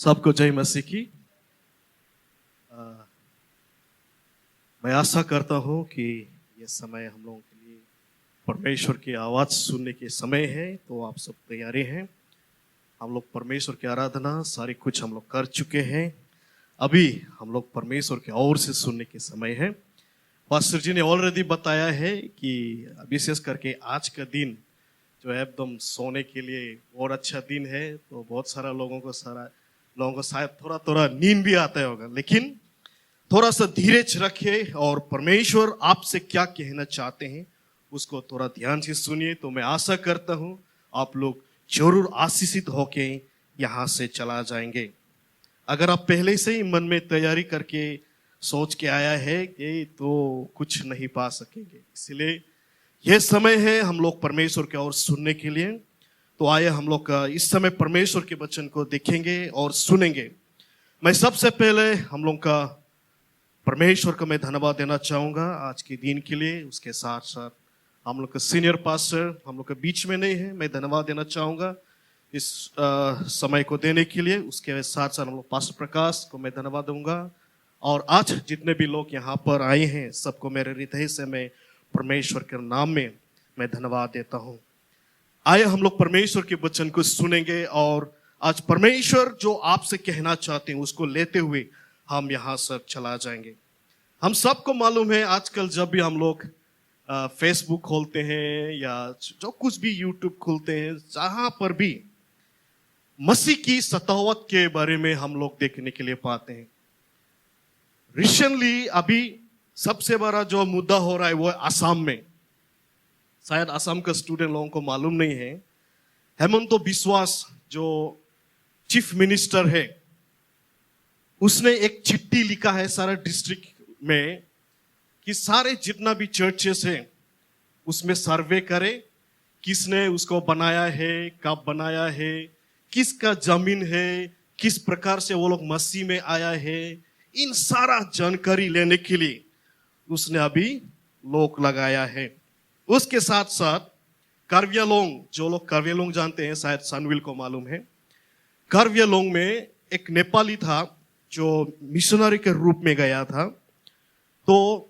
सबको जय मसीह की। मैं आशा करता हूँ कि ये समय हम लोगों के लिए परमेश्वर की आवाज़ सुनने के समय है, तो आप सब तैयारी हैं। हम लोग परमेश्वर की आराधना सारी कुछ हम लोग कर चुके हैं। अभी हम लोग परमेश्वर की ओर से सुनने के समय है। पास्टर जी ने ऑलरेडी बताया है कि विशेष करके आज का दिन जो है एकदम सोने के लिए और अच्छा दिन है, तो बहुत सारा लोगों को शायद थोड़ा थोड़ा नींद भी आता होगा, लेकिन थोड़ा सा धीरज रखिए और परमेश्वर आपसे क्या कहना चाहते हैं उसको थोड़ा ध्यान से सुनिए। तो मैं आशा करता हूँ आप लोग जरूर आशीषित होके यहाँ से चला जाएंगे। अगर आप पहले से ही मन में तैयारी करके सोच के आया है कि तो कुछ नहीं पा सकेंगे, इसलिए यह समय है हम लोग परमेश्वर की ओर सुनने के लिए। तो आइए हम लोग इस समय परमेश्वर के वचन को देखेंगे और सुनेंगे। मैं सबसे पहले हम लोग का परमेश्वर को मैं धन्यवाद देना चाहूँगा आज के दिन के लिए। उसके साथ साथ हम लोग का सीनियर पास्टर हम लोग के बीच में नहीं है, मैं धन्यवाद देना चाहूँगा इस समय को देने के लिए। उसके साथ साथ हम लोग पास्टर प्रकाश को मैं धन्यवाद दूंगा, और आज जितने भी लोग यहाँ पर आए हैं सबको मेरे हृदय से मैं परमेश्वर के नाम में मैं धन्यवाद देता हूँ। आइए हम लोग परमेश्वर के वचन को सुनेंगे और आज परमेश्वर जो आपसे कहना चाहते हैं उसको लेते हुए हम यहाँ से चला जाएंगे। हम सबको मालूम है आजकल जब भी हम लोग फेसबुक खोलते हैं या जो कुछ भी यूट्यूब खोलते हैं, जहाँ पर भी मसीह की सतावत के बारे में हम लोग देखने के लिए पाते हैं। रिसेंटली अभी सबसे बड़ा जो मुद्दा हो रहा है वो है आसाम में। शायद आसाम का स्टूडेंट लोगों को मालूम नहीं है, हेमंत बिस्वा जो चीफ मिनिस्टर है उसने एक चिट्ठी लिखा है सारा डिस्ट्रिक्ट में कि सारे जितना भी चर्चेस हैं उसमें सर्वे करे, किसने उसको बनाया है, कब बनाया है, किसका जमीन है, किस प्रकार से वो लोग मसीह में आया है, इन सारा जानकारी लेने के लिए उसने अभी लोग लगाया है। उसके साथ साथ कार्बी आंगलोंग, जो लोग कार्बी आंगलोंग जानते हैं शायद सनविल को मालूम है, कार्बी आंगलोंग में एक नेपाली था जो मिशनरी के रूप में गया था, तो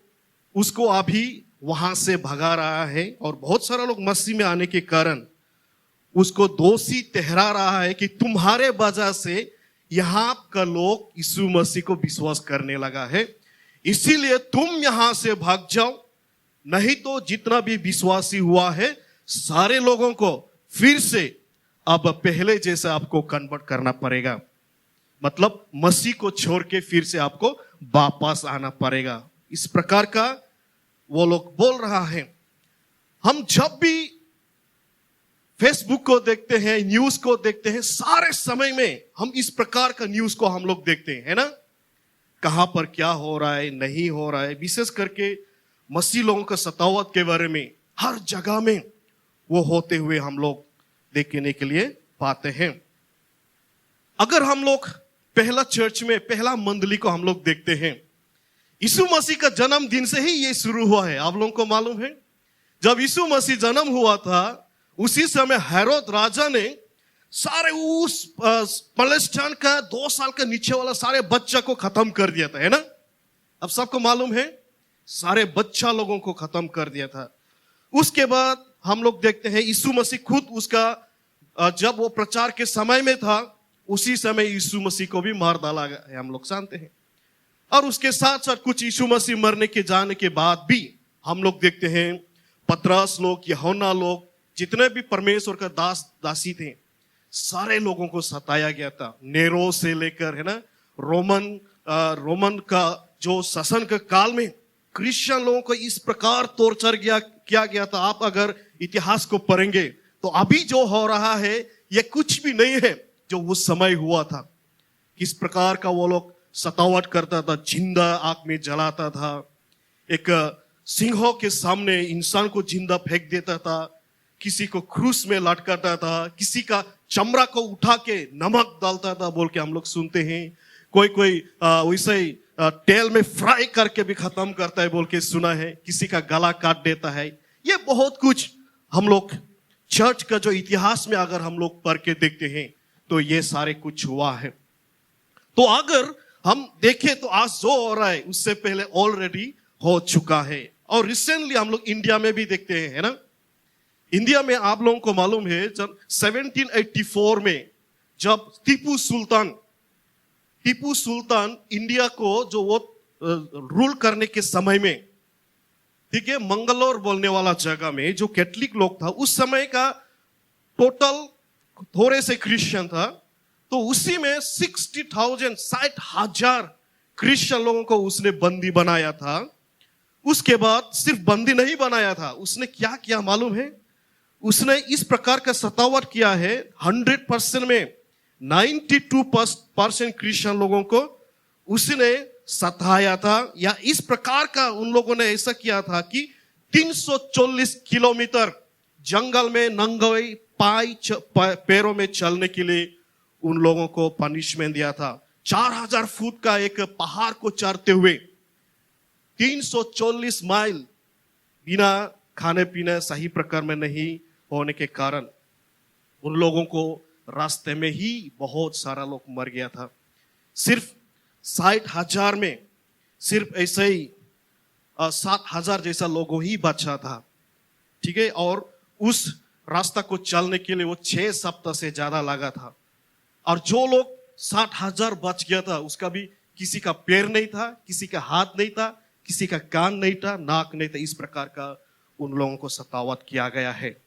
उसको अभी वहां से भगा रहा है और बहुत सारा लोग मसीह में आने के कारण उसको दोषी ठहरा रहा है कि तुम्हारे वजह से यहाँ का लोग यीशु मसीह को विश्वास करने लगा है, इसीलिए तुम यहां से भाग जाओ, नहीं तो जितना भी विश्वासी हुआ है सारे लोगों को फिर से अब पहले जैसे आपको कन्वर्ट करना पड़ेगा, मतलब मसीह को छोड़ के फिर से आपको वापस आना पड़ेगा। इस प्रकार का वो लोग बोल रहा है। हम जब भी फेसबुक को देखते हैं, न्यूज को देखते हैं, सारे समय में हम इस प्रकार का न्यूज को हम लोग देखते हैं, है ना, कहां पर क्या हो रहा है नहीं हो रहा है। विशेष करके मसीह लोगों का सतावत के बारे में हर जगह में वो होते हुए हम लोग देखने के लिए पाते हैं। अगर हम लोग पहला चर्च में पहला मंडली को हम लोग देखते हैं, यीशु मसीह का जन्मदिन से ही ये शुरू हुआ है। आप लोगों को मालूम है जब यीशु मसीह जन्म हुआ था उसी समय हेरोद राजा ने सारे उस पैलेस्टाइन का 2 साल का नीचे वाला सारे बच्चा को खत्म कर दिया था, है ना। अब सबको मालूम है सारे बच्चा लोगों को खत्म कर दिया था। उसके बाद हम लोग देखते हैं यीशु मसीह खुद उसका जब वो प्रचार के समय में था उसी समय यीशु मसीह को भी मार डाला गया, हम लोग जानते हैं। और उसके साथ साथ कुछ यीशु मसीह मरने के जाने के बाद भी हम लोग देखते हैं पतरस लोग, यूहन्ना लोग, जितने भी परमेश्वर का दास दासी थे सारे लोगों को सताया गया था। नेरो से लेकर, है ना, रोमन का जो शासन के काल में क्रिश्चियन लोगों को इस प्रकार टॉर्चर किया गया था। आप अगर इतिहास को पढ़ेंगे तो अभी जो हो रहा है ये कुछ भी नहीं है जो उस समय हुआ था। किस प्रकार का वो लोग सतावट करता था, जिंदा आग में जलाता था, एक सिंहों के सामने इंसान को जिंदा फेंक देता था, किसी को क्रूस में लटकाता था, किसी का चमड़ा को उठा के नमक डालता था बोल के हम लोग सुनते हैं। कोई वैसे ही तेल में फ्राई करके भी खत्म करता है बोल के सुना है, किसी का गला काट देता है। ये बहुत कुछ हम लोग चर्च का जो इतिहास में अगर हम लोग पढ़ के देखते हैं तो ये सारे कुछ हुआ है। तो अगर हम देखें तो आज जो हो रहा है उससे पहले ऑलरेडी हो चुका है। और रिसेंटली हम लोग इंडिया में भी देखते हैं, है ना। इंडिया में आप लोगों को मालूम है जब 1784 में जब टीपू सुल्तान इंडिया को जो वो रूल करने के समय में, ठीक है, मंगलोर बोलने वाला जगह में जो कैथलिक लोग था उस समय का टोटल थोड़े से क्रिश्चियन था, तो उसी में 60,000 क्रिश्चियन लोगों को उसने बंदी बनाया था। उसके बाद सिर्फ बंदी नहीं बनाया था, उसने क्या किया मालूम है? उसने इस प्रकार का सतावट किया है, 100% में 92% क्रिश्चियन लोगों को उसने सताया था। या इस प्रकार का उन लोगों ने ऐसा किया था कि 340 किलोमीटर जंगल में नंगे पैरों में चलने के लिए उन लोगों को पनिशमेंट दिया था। 4000 फुट का एक पहाड़ को चढ़ते हुए 340 माइल बिना खाने पीने सही प्रकार में नहीं होने के कारण उन लोगों को रास्ते में ही बहुत सारा लोग मर गया था। सिर्फ 60,000 में सिर्फ ऐसे ही 7,000 जैसा लोगों ही बचा था, ठीक है। और उस रास्ता को चलने के लिए वो 6 सप्ताह से ज्यादा लगा था। और जो लोग 60,000 बच गया था उसका भी किसी का पैर नहीं था, किसी का हाथ नहीं था, किसी का कान नहीं था, नाक नहीं था। इस प्रकार का उन लोगों को सतावट किया गया है।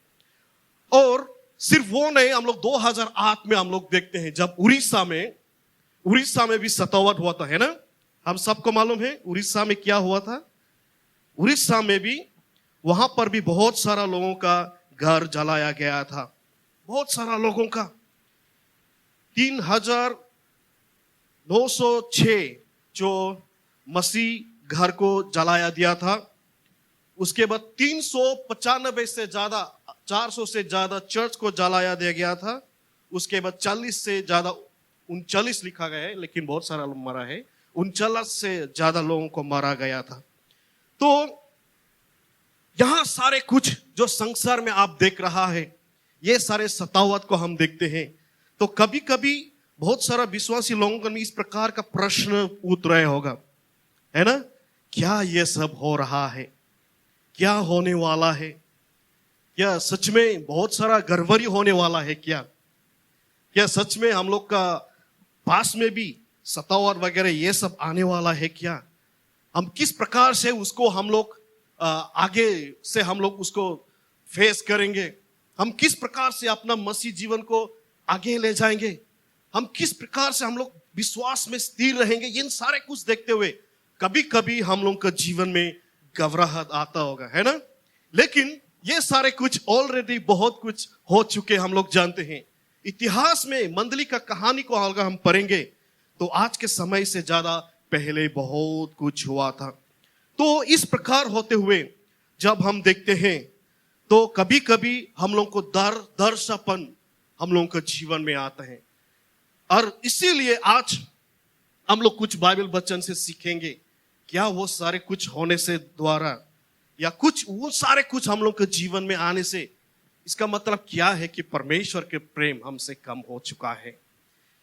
और सिर्फ वो नहीं, हम लोग 2008 में हम लोग देखते हैं जब उड़ीसा में भी सतावट हुआ था, है ना। हम सबको मालूम है उड़ीसा में क्या हुआ था। उड़ीसा में भी वहां पर भी बहुत सारा लोगों का घर जलाया गया था, बहुत सारा लोगों का। 3,906 जो मसीह घर को जलाया दिया था। उसके बाद 395 से ज्यादा 400 से ज्यादा चर्च को जलाया दिया गया था। उसके बाद 40 से ज्यादा 39 लिखा गया है, लेकिन बहुत सारा लोग मरा है, 39 से ज्यादा लोगों को मारा गया था। तो यहां सारे कुछ जो संसार में आप देख रहा है, ये सारे सतावट को हम देखते हैं। तो कभी कभी बहुत सारा विश्वासी लोगों को इस प्रकार का प्रश्न पूछ रहे होगा, है ना, क्या ये सब हो रहा है, क्या होने वाला है, क्या सच में बहुत सारा गड़बड़ी होने वाला है, क्या सच में हम लोग का पास में भी सतावट वगैरह ये सब आने वाला है क्या? हम किस प्रकार से उसको हम लोग आगे से हम लोग उसको फेस करेंगे? हम किस प्रकार से अपना मसीह जीवन को आगे ले जाएंगे? हम किस प्रकार से हम लोग विश्वास में स्थिर रहेंगे? इन सारे कुछ देखते हुए कभी कभी हम लोग का जीवन में घबराहट आता होगा, है ना। लेकिन ये सारे कुछ ऑलरेडी बहुत कुछ हो चुके हम लोग जानते हैं। इतिहास में मंडली का कहानी को अगर हम पढ़ेंगे तो आज के समय से ज्यादा पहले बहुत कुछ हुआ था। तो इस प्रकार होते हुए जब हम देखते हैं तो कभी कभी हम लोग को दर्शापन हम लोगों के जीवन में आता है। और इसीलिए आज हम लोग कुछ बाइबल वचन से सीखेंगे, क्या वो सारे कुछ होने से द्वारा या कुछ वो सारे कुछ हम लोग के जीवन में आने से इसका मतलब क्या है कि परमेश्वर के प्रेम हमसे कम हो चुका है?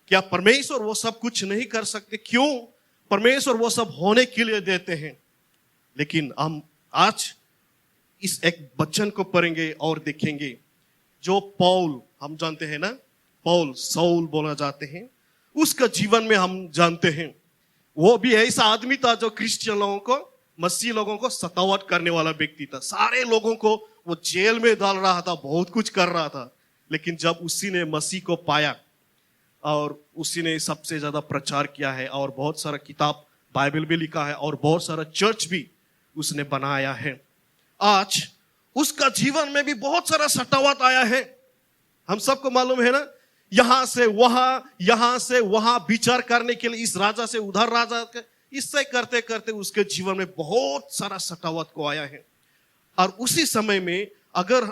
क्या परमेश्वर वो सब कुछ नहीं कर सकते? क्यों परमेश्वर वो सब होने के लिए देते हैं? लेकिन हम आज इस एक वचन को पढ़ेंगे और देखेंगे जो पौल, हम जानते हैं ना, पौल सौल बोला जाते हैं, उसका जीवन में हम जानते हैं वो भी ऐसा आदमी था जो क्रिश्चियन लोगों को, मसीह लोगों को सतावट करने वाला व्यक्ति था। सारे लोगों को वो जेल में डाल रहा था, बहुत कुछ कर रहा था। लेकिन जब उसी ने मसीह को पाया और उसी ने सबसे ज्यादा प्रचार किया है और बहुत सारा किताब बाइबल भी लिखा है और बहुत सारा चर्च भी उसने बनाया है, आज उसका जीवन में भी बहुत सारा सतावट आया है। हम सबको मालूम है ना, यहां से वहां विचार करने के लिए इस राजा से उधर राजा, इससे करते करते उसके जीवन में बहुत सारा सतावट को आया है। और उसी समय में अगर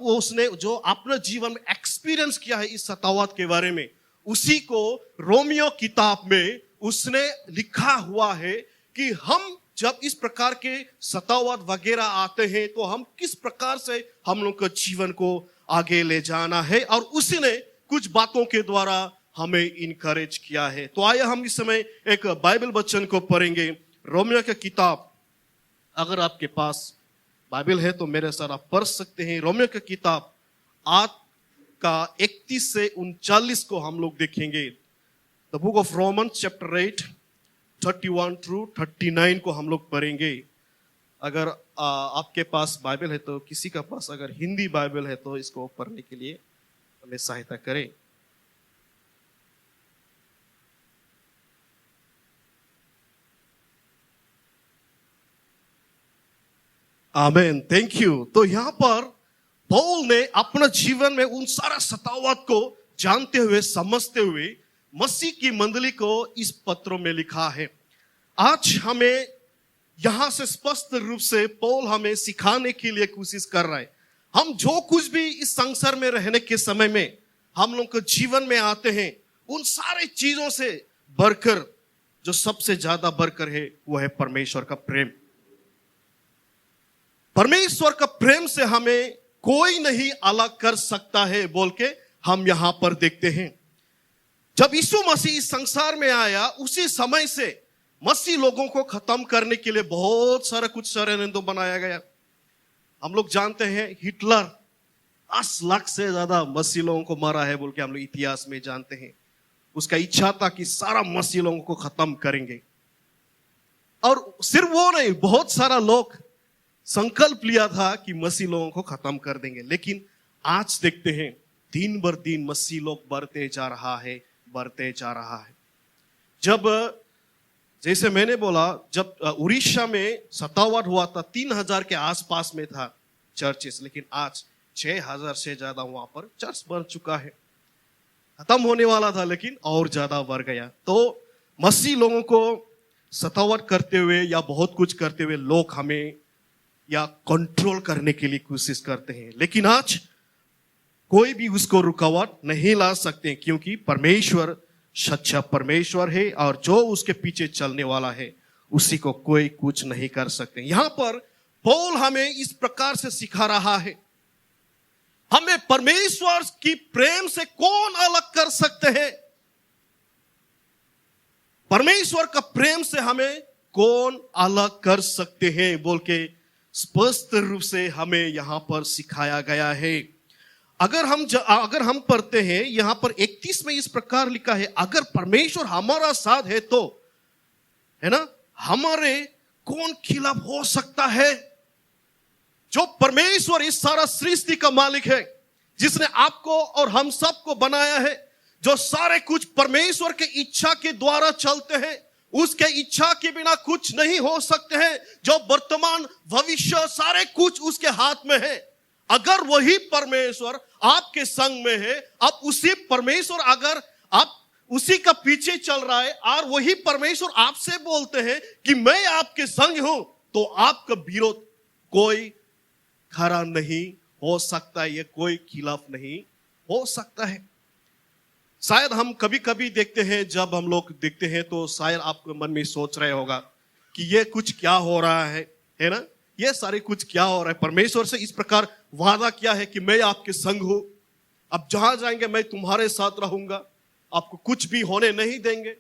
वो उसने जो अपने जीवन में एक्सपीरियंस किया है इस सतावट के बारे में, उसी को रोमियो किताब में उसने लिखा हुआ है कि हम जब इस प्रकार के सतावट वगैरह आते हैं तो हम किस प्रकार से हम लोग के जीवन को आगे ले जाना है। और उसी ने कुछ बातों के द्वारा हमें इनकरेज किया है। तो आइए हम इस समय एक बाइबल वचन को पढ़ेंगे। रोमियो की किताब, अगर आपके पास बाइबल है तो मेरे साथ आप पढ़ सकते हैं। रोमियो की किताब 8 का 31 से 39 को हम लोग देखेंगे। The book of Romans chapter 8 31 through 39 को हम लोग पढ़ेंगे। अगर आपके पास बाइबल है तो, किसी का पास अगर हिंदी बाइबल है तो इसको पढ़ने के लिए हमें सहायता करें। आमीन, थैंक यू। तो यहाँ पर पौल ने अपना जीवन में उन सारा सतावट को जानते हुए, समझते हुए मसीह की मंडली को इस पत्रों में लिखा है। आज हमें यहां से स्पष्ट रूप से पौल हमें सिखाने के लिए कोशिश कर रहा है। हम जो कुछ भी इस संसार में रहने के समय में हम लोग के जीवन में आते हैं, उन सारे चीजों से बढ़कर जो सबसे ज्यादा बढ़कर है वो है परमेश्वर का प्रेम। परमेश्वर का प्रेम से हमें कोई नहीं अलग कर सकता है बोल के हम यहां पर देखते हैं। जब यीशु मसीह इस संसार में आया, उसी समय से मसीह लोगों को खत्म करने के लिए बहुत सारा कुछ षड्यंत्र बनाया गया। हम लोग जानते हैं हिटलर 10 लाख से ज्यादा मसीह लोगों को मारा है बोल के हम लोग इतिहास में जानते हैं। उसका इच्छा था कि सारा मसीह लोगों को खत्म करेंगे। और सिर्फ वो नहीं, बहुत सारा लोग संकल्प लिया था कि मसीह लोगों को खत्म कर देंगे। लेकिन आज देखते हैं दिन बर दिन मसीह लोग बढ़ते जा रहा है, बढ़ते जा रहा है। जब जैसे मैंने बोला, जब उड़ीसा में सतावट हुआ था 3000 के आसपास में था चर्चेस, लेकिन आज 6000 से ज्यादा वहां पर चर्च बन चुका है। खत्म होने वाला था लेकिन और ज्यादा बढ़ गया। तो मसीह लोगों को सतावट करते हुए या बहुत कुछ करते हुए लोग हमें या कंट्रोल करने के लिए कोशिश करते हैं, लेकिन आज कोई भी उसको रुकावट नहीं ला सकते, क्योंकि परमेश्वर सच्चा परमेश्वर है और जो उसके पीछे चलने वाला है उसी को कोई कुछ नहीं कर सकते। यहां पर पौल हमें इस प्रकार से सिखा रहा है, हमें परमेश्वर की प्रेम से कौन अलग कर सकते हैं। परमेश्वर का प्रेम से हमें कौन अलग कर सकते हैं बोल के स्पष्ट रूप से हमें यहां पर सिखाया गया है। अगर हम पढ़ते हैं यहां पर 31 में इस प्रकार लिखा है, अगर परमेश्वर हमारा साथ है तो, है ना, हमारे कौन खिलाफ हो सकता है। जो परमेश्वर इस सारा सृष्टि का मालिक है, जिसने आपको और हम सबको बनाया है, जो सारे कुछ परमेश्वर के इच्छा के द्वारा चलते हैं, उसके इच्छा के बिना कुछ नहीं हो सकते हैं। जो वर्तमान भविष्य सारे कुछ उसके हाथ में है। अगर वही परमेश्वर आपके संग में है, आप उसी परमेश्वर, अगर आप उसी का पीछे चल रहा है और वही परमेश्वर आपसे बोलते हैं कि मैं आपके संग हूं, तो आपका विरोध कोई खड़ा नहीं हो सकता, ये कोई खिलाफ नहीं हो सकता है। शायद हम कभी कभी देखते हैं, जब हम लोग देखते हैं तो शायद आपके मन में सोच रहे होगा कि ये कुछ क्या हो रहा है ना, ये सारे कुछ क्या हो रहा है। परमेश्वर से इस प्रकार वादा किया है कि मैं आपके संग हूं, अब जहां जाएंगे मैं तुम्हारे साथ रहूंगा, आपको कुछ भी होने नहीं देंगे।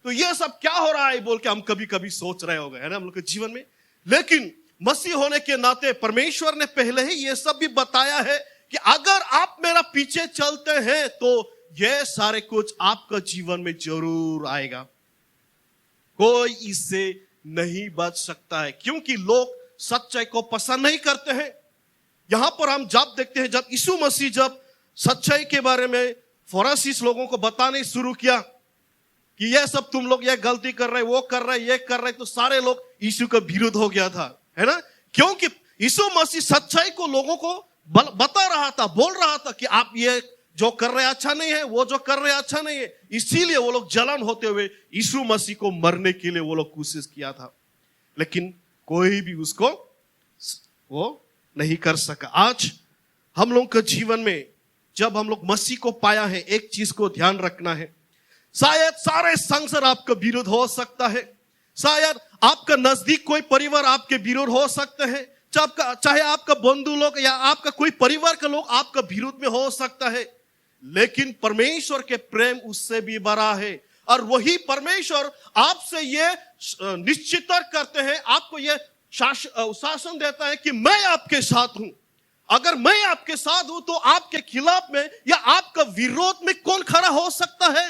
तो ये सब क्या हो रहा है बोल के हम कभी कभी सोच रहे होंगे, है ना, हम लोग के जीवन में। लेकिन मसीह होने के नाते परमेश्वर ने पहले ही ये सब भी बताया है कि अगर आप मेरा पीछे चलते हैं तो ये सारे कुछ आपका जीवन में जरूर आएगा, कोई इससे नहीं बच सकता है, क्योंकि लोग सच्चाई को पसंद नहीं करते हैं। यहां पर हम जब देखते हैं, जब यीशु मसीह जब सच्चाई के बारे में फरीसी लोगों को बताने शुरू किया कि ये सब तुम लोग ये गलती कर रहे, वो कर रहे, ये कर रहे, तो सारे लोग यीशु का विरोध हो गया था, है ना, क्योंकि यीशु मसीह सच्चाई को लोगों को बता रहा था, बोल रहा था कि आप ये जो कर रहे अच्छा नहीं है, वो जो कर रहे अच्छा नहीं है। इसीलिए वो लोग जलन होते हुए यीशु मसीह को मरने के लिए वो लोग कोशिश किया था, लेकिन कोई भी उसको वो नहीं कर सका। आज हम लोग के जीवन में जब हम लोग मसीह को पाया है, एक चीज को ध्यान रखना है, शायद सारे संसार आपका विरोध हो सकता है, शायद आपका नजदीक कोई परिवार आपके विरोध हो सकते हैं, चाहे आपका बंधु लोग या आपका कोई परिवार का लोग आपका विरोध में हो सकता है, लेकिन परमेश्वर के प्रेम उससे भी बड़ा है। और वही परमेश्वर आपसे ये निश्चित करते हैं, आपको ये शासन देता है कि मैं आपके साथ हूं। अगर मैं आपके साथ हूं तो आपके खिलाफ में या आपका विरोध में कौन खड़ा हो सकता है?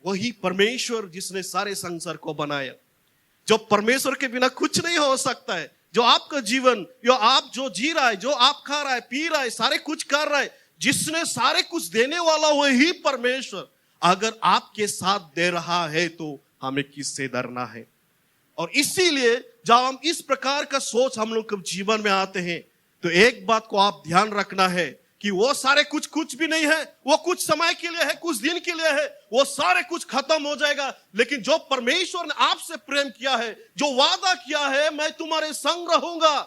वही परमेश्वर जिसने सारे संसार को बनाया। जो परमेश्वर के बिना कुछ नहीं हो सकता है। जो आपका जीवन, जो आप जो जी रहा है, जो आप खा रहा है, पी रहा है, सारे कुछ कर रहा है, जिसने सारे कुछ देने वाला वही परमेश्वर अगर आपके साथ दे रहा है तो हमें किससे डरना है? और इसीलिए जब हम इस प्रकार का सोच हम लोग के जीवन में आते हैं तो एक बात को आप ध्यान रखना है कि वो सारे कुछ भी नहीं है, वो कुछ समय के लिए है, कुछ दिन के लिए है, वो सारे कुछ खत्म हो जाएगा। लेकिन जो परमेश्वर ने आपसे प्रेम किया है, जो वादा किया है मैं तुम्हारे संग रहूंगा,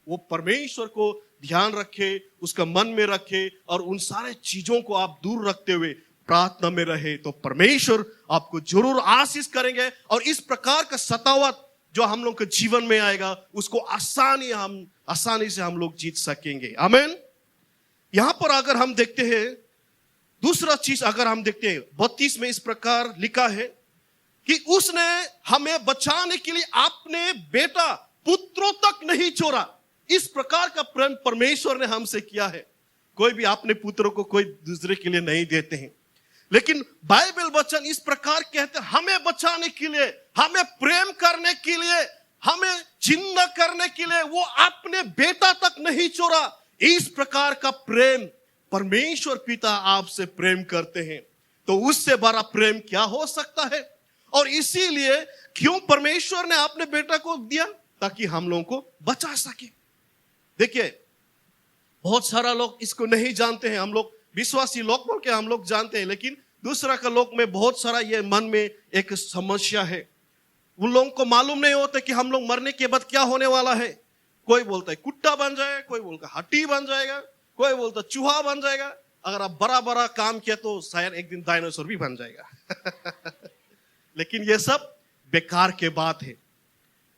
वो परमेश्वर को ध्यान रखे, उसका मन में रखे और उन सारे चीजों को आप दूर रखते हुए प्रार्थना में रहे तो परमेश्वर आपको जरूर आशीष करेंगे। और इस प्रकार का सतावट जो हम लोग के जीवन में आएगा उसको आसानी से हम लोग जीत सकेंगे। आमीन। यहां पर अगर हम देखते हैं दूसरा चीज, अगर हम देखते हैं 32 में इस प्रकार लिखा है कि उसने हमें बचाने के लिए अपने बेटा पुत्रों तक नहीं छोड़ा। इस प्रकार का प्रेम परमेश्वर ने हमसे किया है। कोई भी अपने पुत्रों को कोई दूसरे के लिए नहीं देते हैं, लेकिन बाइबल वचन इस प्रकार कहते हैं हमें बचाने के लिए, हमें प्रेम करने के लिए, हमें जिंदा करने के लिए वो अपने बेटा तक नहीं छोड़ा। इस प्रकार का प्रेम परमेश्वर पिता आपसे प्रेम करते हैं तो उससे बड़ा प्रेम क्या हो सकता है? और इसीलिए क्यों परमेश्वर ने अपने बेटा को दिया? ताकि हम लोगों को बचा सके। देखिए बहुत सारा लोग इसको नहीं जानते हैं। हम लोग विश्वासी लोग बोल के हम लोग जानते हैं, लेकिन दूसरा का लोग में बहुत सारा ये मन में एक समस्या है। उन लोगों को मालूम नहीं होता कि हम लोग मरने के बाद क्या होने वाला है। कोई बोलता है कुत्ता बन जाएगा, कोई बोलता है हड्डी बन जाएगा, कोई बोलता है चूहा बन जाएगा। अगर आप बड़ा बड़ा काम किया तो शायद एक दिन डायनासोर भी बन जाएगा। लेकिन ये सब बेकार के बात है।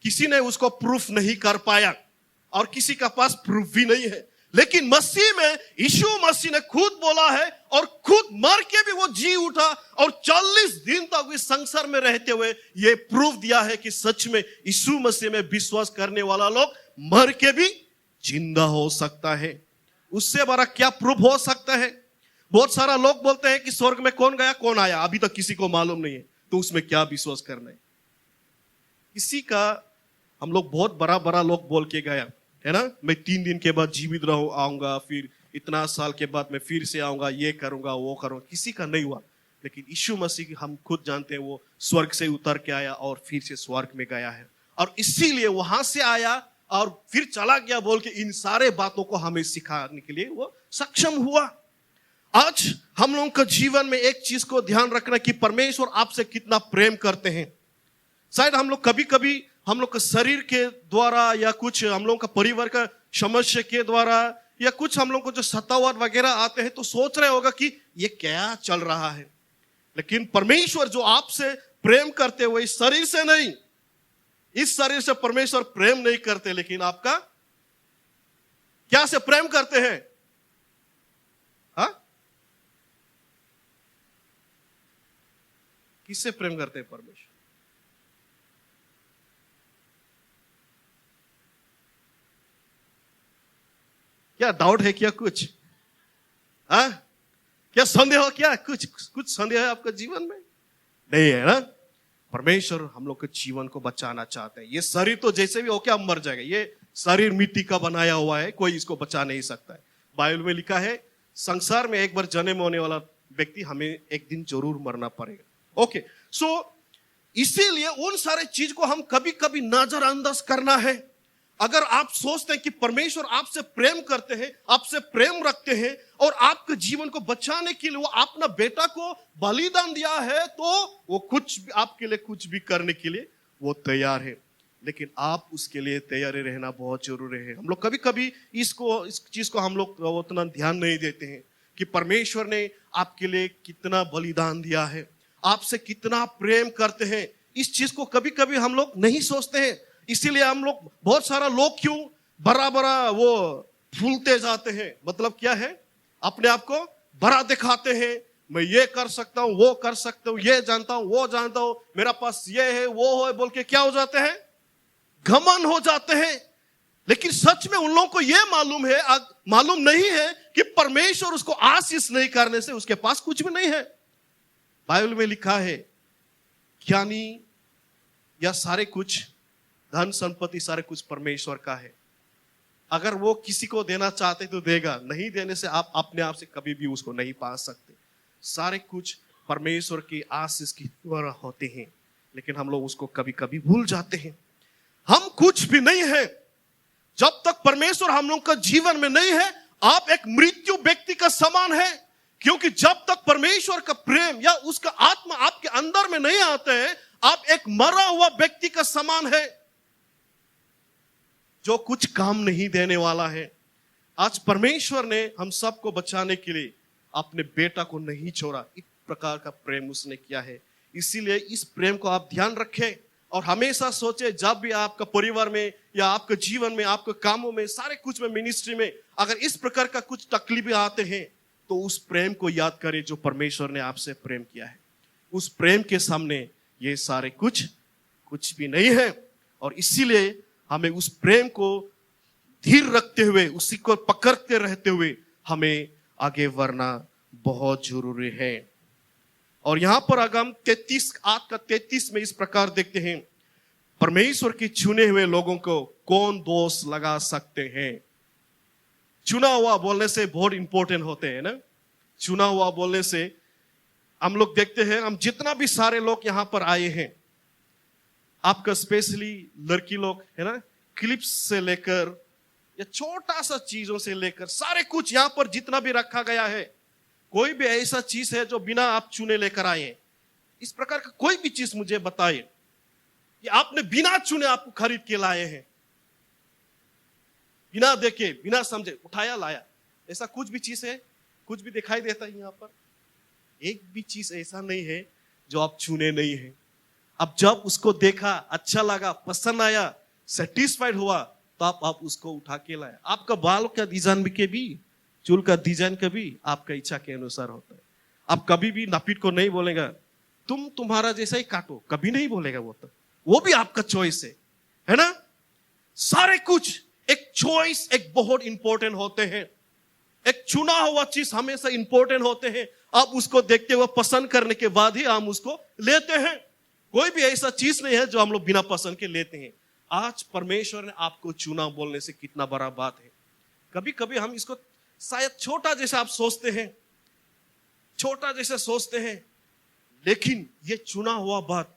किसी ने उसको प्रूफ नहीं कर पाया और किसी का पास प्रूफ भी नहीं है। लेकिन मसीह में यीशु मसीह ने खुद बोला है और खुद मर के भी वो जी उठा और 40 दिन तक इस संसार में रहते हुए ये प्रूफ दिया है कि सच में यीशु मसीह में विश्वास करने वाला लोग मर के भी जिंदा हो सकता है। उससे बड़ा क्या प्रूफ हो सकता है? बहुत सारा लोग बोलते हैं कि स्वर्ग में कौन गया कौन आया अभी तक किसी को मालूम नहीं है, तो उसमें क्या विश्वास करना है? किसी का हम लोग बहुत बड़ा लोग बोल के गया है ना, मैं 3 दिन के बाद जीवित आऊंगा, फिर इतना साल के बाद मैं फिर से आऊंगा, ये करूंगा वो करूंगा। किसी का नहीं हुआ। लेकिन यीशु मसीह हम खुद जानते हैं वो स्वर्ग से उतर के आया और फिर से स्वर्ग में गया है और इसीलिए वहां से आया और फिर चला गया बोल के इन सारे बातों को हमें सिखाने के लिए वो सक्षम हुआ। आज हम लोगों का जीवन में एक चीज को ध्यान रखना कि परमेश्वर आपसे कितना प्रेम करते हैं। शायद हम लोग कभी कभी हम लोग का शरीर के द्वारा या कुछ हम लोग का परिवार का समस्या के द्वारा या कुछ हम लोग को जो सतावट वगैरह आते हैं तो सोच रहे होगा कि ये क्या चल रहा है। लेकिन परमेश्वर जो आपसे प्रेम करते हुए इस शरीर से नहीं, इस शरीर से परमेश्वर प्रेम नहीं करते, लेकिन आपका क्या से प्रेम करते हैं? हाँ, किससे प्रेम करते हैं परमेश्वर? क्या डाउट है क्या कुछ? हाँ, क्या संदेह हो? क्या कुछ संदेह है आपका जीवन में? नहीं है ना। परमेश्वर हम लोग के जीवन को बचाना चाहते हैं। ये शरीर तो जैसे भी हो क्या मर जाएगा। ये शरीर मिट्टी का बनाया हुआ है, कोई इसको बचा नहीं सकता है। बाइबल में लिखा है संसार में एक बार जन्म होने वाला व्यक्ति हमें एक दिन जरूर मरना पड़ेगा। ओके, सो इसीलिए उन सारे चीज को हम कभी कभी नजरअंदाज करना है। अगर आप सोचते हैं कि परमेश्वर आपसे प्रेम करते हैं, आपसे प्रेम रखते हैं और आपके जीवन को बचाने के लिए वो अपना बेटा को बलिदान दिया है, तो वो कुछ भी आपके लिए कुछ भी करने के लिए वो तैयार है। लेकिन आप उसके लिए तैयार रहना बहुत जरूरी है। हम लोग कभी कभी इस चीज को हम लोग उतना ध्यान नहीं देते हैं कि परमेश्वर ने आपके लिए कितना बलिदान दिया है, आपसे कितना प्रेम करते हैं। इस चीज को कभी कभी हम लोग नहीं सोचते हैं। इसीलिए हम लोग बहुत सारा लोग क्यों बड़ा वो फूलते जाते हैं। मतलब क्या है? अपने आप को बड़ा दिखाते हैं, मैं ये कर सकता हूं, वो कर सकता हूं, ये जानता हूं, वो जानता हूं, मेरा पास ये है, वो है, बोल के क्या हो जाते हैं? घमंड हो जाते हैं। लेकिन सच में उन लोगों को यह मालूम नहीं है कि परमेश्वर उसको आशीष नहीं करने से उसके पास कुछ भी नहीं है। बाइबल में लिखा है, ज्ञानी या सारे कुछ धन संपत्ति सारे कुछ परमेश्वर का है। अगर वो किसी को देना चाहते तो देगा, नहीं देने से आप अपने आप से कभी भी उसको नहीं पा सकते। सारे कुछ परमेश्वर की आशीष की द्वारा होते हैं, लेकिन हम लोग उसको कभी कभी भूल जाते हैं। हम कुछ भी नहीं है जब तक परमेश्वर हम लोग का जीवन में नहीं है। आप एक मृत्यु व्यक्ति का समान है, क्योंकि जब तक परमेश्वर का प्रेम या उसका आत्मा आपके अंदर में नहीं आते हैं, आप एक मरा हुआ व्यक्ति का समान है जो कुछ काम नहीं देने वाला है। आज परमेश्वर ने हम सबको बचाने के लिए अपने बेटा को नहीं छोड़ा। इस प्रकार का प्रेम उसने किया है। इसीलिए इस प्रेम को आप ध्यान रखें और हमेशा सोचे, जब भी आपका परिवार में या आपके जीवन में, आपके कामों में, सारे कुछ में, मिनिस्ट्री में अगर इस प्रकार का कुछ तकलीफें आते हैं तो उस प्रेम को याद करें जो परमेश्वर ने आपसे प्रेम किया है। उस प्रेम के सामने ये सारे कुछ भी नहीं है। और इसीलिए हमें उस प्रेम को धीर रखते हुए, उसी को पकड़ते रहते हुए हमें आगे बढ़ना बहुत जरूरी है। और यहां पर अगर हम 33 में इस प्रकार देखते हैं, परमेश्वर के चुने हुए लोगों को कौन दोष लगा सकते हैं। चुना हुआ बोलने से बहुत इंपॉर्टेंट होते हैं ना। चुना हुआ बोलने से हम लोग देखते हैं, हम जितना भी सारे लोग यहां पर आए हैं, आपका स्पेशली लड़की लोग है ना, क्लिप्स से लेकर या छोटा सा चीजों से लेकर सारे कुछ यहां पर जितना भी रखा गया है, कोई भी ऐसा चीज है जो बिना आप चुने लेकर आए हैं। इस प्रकार का कोई भी चीज मुझे बताइए कि आपने बिना चुने आपको खरीद के लाए हैं, बिना देखे, बिना समझे उठाया लाया। ऐसा कुछ भी चीज है, कुछ भी दिखाई देता है यहाँ पर? एक भी चीज ऐसा नहीं है जो आप चुने नहीं है। अब जब उसको देखा, अच्छा लगा, पसंद आया, सेटिस्फाइड हुआ, तो आप उसको उठा के लाया। आपका बाल का डिजाइन के भी, चूल का डिजाइन का भी आपका इच्छा के अनुसार होता है। आप कभी भी नापित को नहीं बोलेगा तुम्हारा जैसा ही काटो, कभी नहीं बोलेगा वो भी आपका चॉइस है ना। सारे कुछ एक चॉइस, एक बहुत इंपॉर्टेंट होते हैं। एक चुना हुआ चीज हमेशा इंपॉर्टेंट होते हैं। आप उसको देखते हुए पसंद करने के बाद ही हम उसको लेते हैं। कोई भी ऐसा चीज नहीं है जो हम लोग बिना पसंद के लेते हैं। आज परमेश्वर ने आपको चुना बोलने से कितना बड़ा बात है। कभी कभी हम इसको शायद छोटा जैसा आप सोचते हैं, छोटा जैसा सोचते हैं, लेकिन ये चुना हुआ बात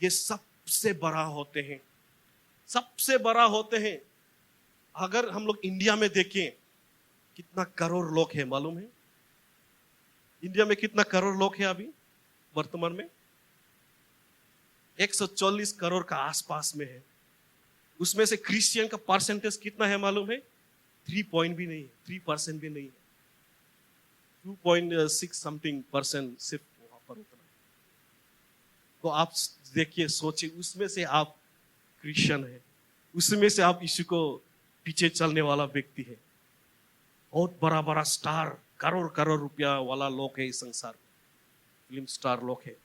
ये सबसे बड़ा होते हैं, सबसे बड़ा होते हैं। अगर हम लोग इंडिया में देखें, कितना करोड़ लोग हैं मालूम है? इंडिया में कितना करोड़ लोग हैं अभी वर्तमान में? 140 करोड़ का आसपास में है। उसमें से क्रिश्चियन का परसेंटेज कितना है मालूम है? 3 पॉइंट भी नहीं है, 3% भी नहीं है, 2.6 समथिंग परसेंट सिर्फ वहां पर उतना। तो आप देखिए, सोचिए, उसमें से आप क्रिश्चियन है, उसमें से आप यीशु को पीछे चलने वाला व्यक्ति है। बहुत बड़ा बड़ा स्टार, करोड़ करोड़ रुपया वाला लोग है इस संसार में, फिल्म स्टार लोग है,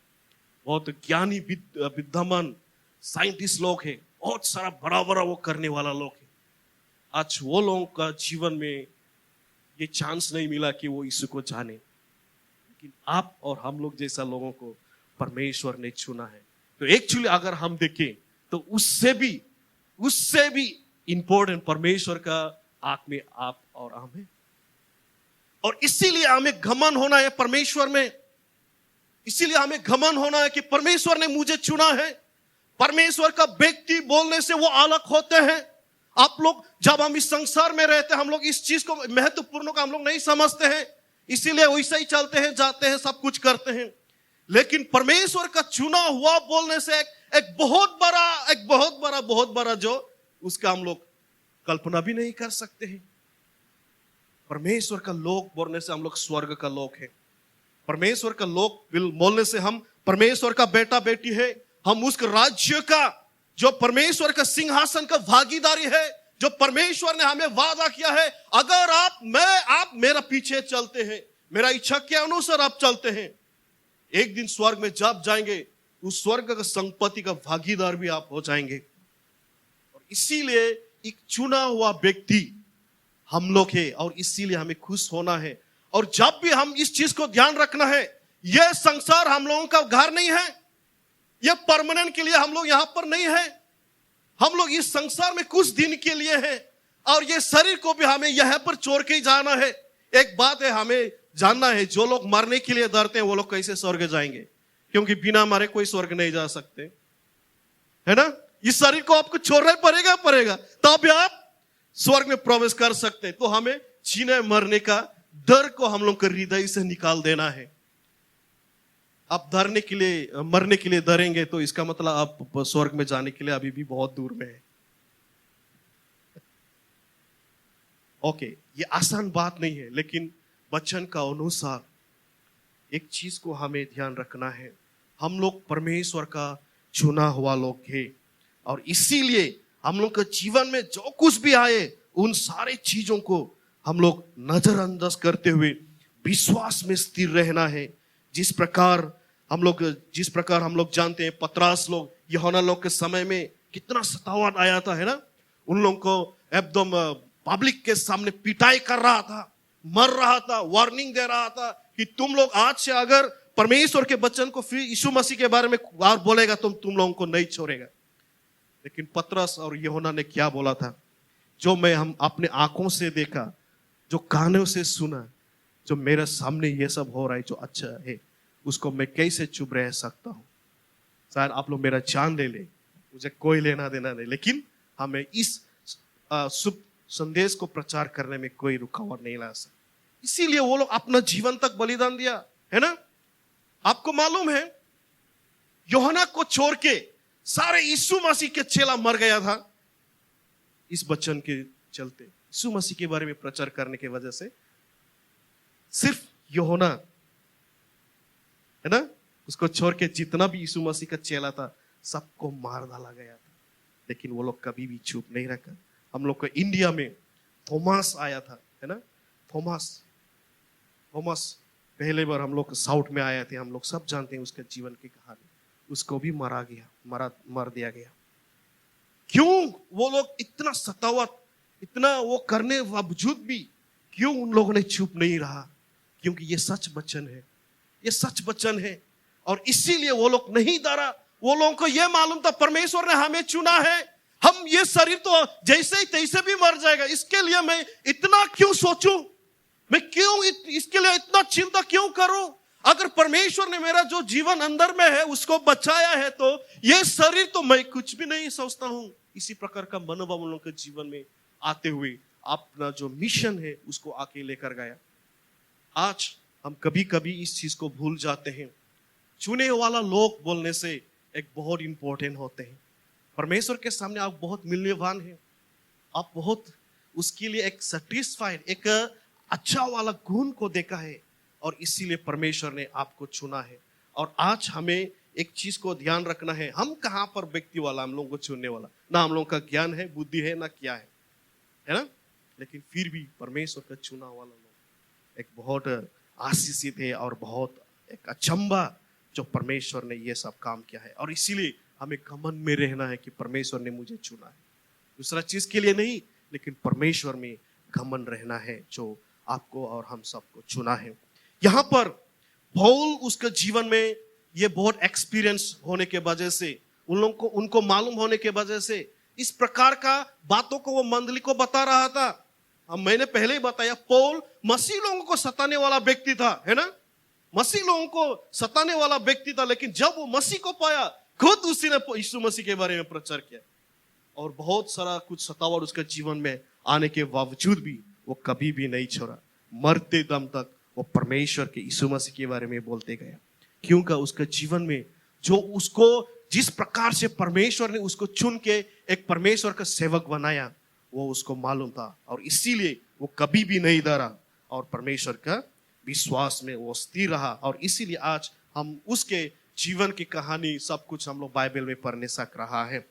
बहुत ज्ञानी विद्वान साइंटिस्ट लोग है, बहुत सारा बड़ा बड़ा वो करने वाला लोग है। आज वो लोगों का जीवन में ये चांस नहीं मिला कि वो यीशु को जाने, लेकिन आप और हम लोग जैसा लोगों को परमेश्वर ने चुना है। तो एक्चुअली अगर हम देखें तो उससे भी इंपॉर्टेंट परमेश्वर का आंख में आप और हम है। और इसीलिए हमें घमंड होना है परमेश्वर में। इसीलिए हमें घमंड होना है कि परमेश्वर ने मुझे चुना है। परमेश्वर का व्यक्ति बोलने से वो अलग होते हैं। आप लोग, जब हम इस संसार में रहते हैं, हम लोग इस चीज को महत्वपूर्ण का हम लोग नहीं समझते हैं, इसीलिए वैसे ही चलते हैं, जाते हैं, सब कुछ करते हैं। लेकिन परमेश्वर का चुना हुआ बोलने से एक बहुत बड़ा जो उसका हम लोग कल्पना भी नहीं कर सकते हैं। परमेश्वर का लोग बोलने से हम लोग स्वर्ग का लोग हैं। परमेश्वर का लोग बोलने से हम परमेश्वर का बेटा बेटी है। हम उस राज्य का, जो परमेश्वर का सिंहासन का भागीदारी है, जो परमेश्वर ने हमें वादा किया है, अगर आप मेरा पीछे चलते हैं, मेरा इच्छा के अनुसार आप चलते हैं, एक दिन स्वर्ग में जब जाएंगे उस स्वर्ग का संपत्ति का भागीदार भी आप हो जाएंगे। और इसीलिए एक चुना हुआ व्यक्ति हम लोग है और इसीलिए हमें खुश होना है। और जब भी हम इस चीज को ध्यान रखना है, यह संसार हम लोगों का घर नहीं है, यह परमानेंट के लिए हम लोग यहां पर नहीं है। हम लोग इस संसार में कुछ दिन के लिए हैं और ये शरीर को भी हमें यहां पर छोड़ के ही जाना है। एक बात है, हमें जानना है, जो लोग मरने के लिए डरते हैं वो लोग कैसे स्वर्ग जाएंगे, क्योंकि बिना मरे कोई स्वर्ग नहीं जा सकते, है ना। इस शरीर को आपको छोड़ना पड़ेगा तब आप स्वर्ग में प्रवेश कर सकते हैं। तो हमें जीने मरने का डर को हम लोग के हृदय से निकाल देना है। आप मरने के लिए डरेंगे तो इसका मतलब आप स्वर्ग में जाने के लिए अभी भी बहुत दूर में है। ओके, ये आसान बात नहीं है, लेकिन वचन का अनुसार एक चीज को हमें ध्यान रखना है, हम लोग परमेश्वर का चुना हुआ लोग हैं और इसीलिए हम लोग के जीवन में जो कुछ भी आए उन सारे चीजों को हम लोग नजरअंदाज करते हुए विश्वास में स्थिर रहना है। जिस प्रकार हम लोग जानते हैं, पतरस लोग, यूहन्ना लोग के समय में कितना सतावट आया था, है ना। उन लोगों को एकदम पब्लिक के सामने पिटाई कर रहा था, मर रहा था, वार्निंग दे रहा था कि तुम लोग आज से अगर परमेश्वर के वचन को फिर यीशु मसीह के बारे में और बोलेगा तो तुम लोगों को नहीं छोड़ेगा। लेकिन पतरस और यूहन्ना ने क्या बोला था, जो हम अपने आंखों से देखा, जो कानों से सुना, जो मेरे सामने ये सब हो रहा है जो अच्छा है, उसको मैं कैसे चुप रह सकता हूं। शायद आप लोग मेरा जान ले मुझे कोई लेना देना नहीं, लेकिन हमें इस शुभ संदेश को प्रचार करने में कोई रुकावट नहीं ला सकता। इसीलिए वो लोग अपना जीवन तक बलिदान दिया, है ना। आपको मालूम है, यूहन्ना को छोड़ के सारे यीशु मसीह के चेला मर गया था इस वचन के चलते। यीशु मसीह के बारे में प्रचार करने की वजह से सिर्फ यूहन्ना, है ना, उसको छोड़ के जितना भी यीशु मसीह का चेला था सबको मार डाला गया था। लेकिन वो लोग कभी भी चुप नहीं रखा। हम लोग को इंडिया में थॉमस आया था, है ना। थॉमस पहले बार हम लोग साउथ में आए थे, हम लोग सब जानते हैं उसके जीवन की कहानी। उसको भी मार दिया गया। क्यों वो लोग इतना सतावट, इतना वो करने बावजूद भी क्यों उन लोगों ने चुप नहीं रहा? क्योंकि ये सच वचन है और इसीलिए वो लोग नहीं डरा। वो लोगों को ये मालूम था परमेश्वर ने हमें चुना है, हम ये शरीर तो जैसे ही तैसे भी मर जाएगा, इसके लिए मैं इतना क्यों सोचूं, मैं क्यों इसके लिए इतना चिंता क्यों करूं? अगर परमेश्वर ने मेरा जो जीवन अंदर में है उसको बचाया है तो ये शरीर तो मैं कुछ भी नहीं सोचता हूं। इसी प्रकार का मनोभाव उन लोगों के जीवन में आते हुए अपना जो मिशन है उसको आके लेकर गया। आज हम कभी कभी इस चीज को भूल जाते हैं। चुने वाला लोग बोलने से एक बहुत इंपॉर्टेंट होते हैं। परमेश्वर के सामने आप बहुत मूल्यवान हैं, आप बहुत उसके लिए एक सेटिस्फाइड, एक अच्छा वाला गुण को देखा है और इसीलिए परमेश्वर ने आपको चुना है। और आज हमें एक चीज को ध्यान रखना है, हम कहां पर व्यक्ति वाला हम लोगों को चुनने वाला, ना हम लोगों का ज्ञान है, बुद्धि है, ना क्या है ना। लेकिन फिर भी परमेश्वर का चुना वाला लोग एक बहुत आशीषित है और बहुत एक अचंबा जो परमेश्वर ने ये सब काम किया है। और इसीलिए हमें घमंड में रहना है कि परमेश्वर ने मुझे चुना है, दूसरा चीज के लिए नहीं, लेकिन परमेश्वर में घमंड रहना है जो आपको और हम सबको चुना है। यहाँ पर पौल उसके जीवन में ये बहुत एक्सपीरियंस होने के वजह से, उनको मालूम होने के वजह से इस प्रकार का बातों को वो मंडली को बता रहा था। मैंने पहले ही बताया, पौल मसीह लोगों को सताने वाला व्यक्ति था, है ना, मसीह लोगों को सताने वाला व्यक्ति था। लेकिन जब वो मसीह को पाया, खुद उसी ने यीशु मसीह के बारे में प्रचार किया और बहुत सारा कुछ सतावट उसके जीवन में आने के बावजूद भी वो कभी भी नहीं छोड़ा। मरते दम तक वो परमेश्वर के यीशु मसीह के बारे में बोलते गया, क्योंकि उसके जीवन में जो उसको जिस प्रकार से परमेश्वर ने उसको चुन के एक परमेश्वर का सेवक बनाया वो उसको मालूम था। और इसीलिए वो कभी भी नहीं डरा और परमेश्वर का विश्वास में वो स्थिर रहा। और इसीलिए आज हम उसके जीवन की कहानी सब कुछ हम लोग बाइबल में पढ़ने सक रहा है।